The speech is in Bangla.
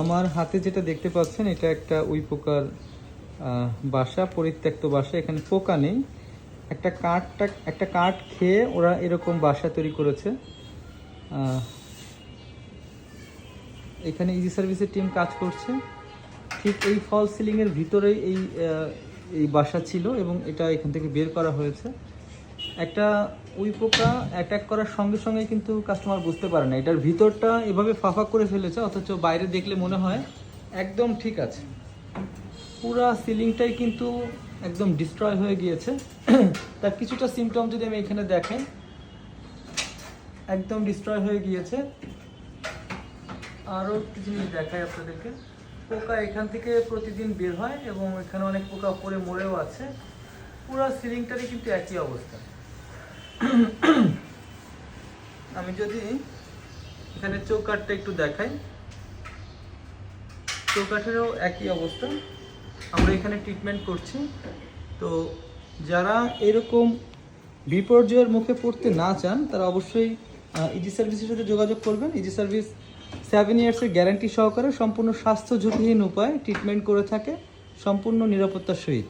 আমার হাতে যেটা দেখতে পাচ্ছেন এটা একটা উই পোকার বাসা, পরিত্যক্ত বাসা। এখানে পোকা নেই, একটা কাঠ খেয়ে ওরা এরকম বাসা তৈরি করেছে। এখানে ইজি সার্ভিসের টিম কাজ করছে। ঠিক এই ফল সিলিংয়ের ভিতরেই এই বাসা ছিল এবং এটা এখান থেকে বের করা হয়েছে। একটা উই পোকা অ্যাটাক করার সঙ্গে সঙ্গে কিন্তু কাস্টমার বুঝতে পারে না এটার ভিতরটা এভাবে ফাঁকা করে ফেলেছে, অথচ বাইরে দেখলে মনে হয় একদম ঠিক আছে। পুরা সিলিংটাই কিন্তু একদম ডিস্ট্রয় হয়ে গিয়েছে। তার কিছুটা সিমটম যদি আমি এখানে দেখেন, একদম ডিস্ট্রয় হয়ে গিয়েছে। আরও একটি জিনিস দেখাই আপনাদেরকে, পোকা এখান থেকে প্রতিদিন বের হয় এবং এখানে অনেক পোকা পরে মরেও আছে। পুরা সিলিংটারই কিন্তু একই অবস্থা। আমি যদি এখানে চৌকাঠটা একটু দেখাই, চৌকাঠেরও একই অবস্থা। আমরা এখানে ট্রিটমেন্ট করছি। তো যারা এরকম বিপর্যয়ের মুখে পড়তে না চান তারা অবশ্যই ইজি সার্ভিসের সাথে যোগাযোগ করবেন। ইজি সার্ভিস 7 ইয়ার্সের গ্যারান্টি সহকারে সম্পূর্ণ স্বাস্থ্য ঝুঁকিহীন উপায়ে ট্রিটমেন্ট করে থাকে, সম্পূর্ণ নিরাপত্তার সহিত।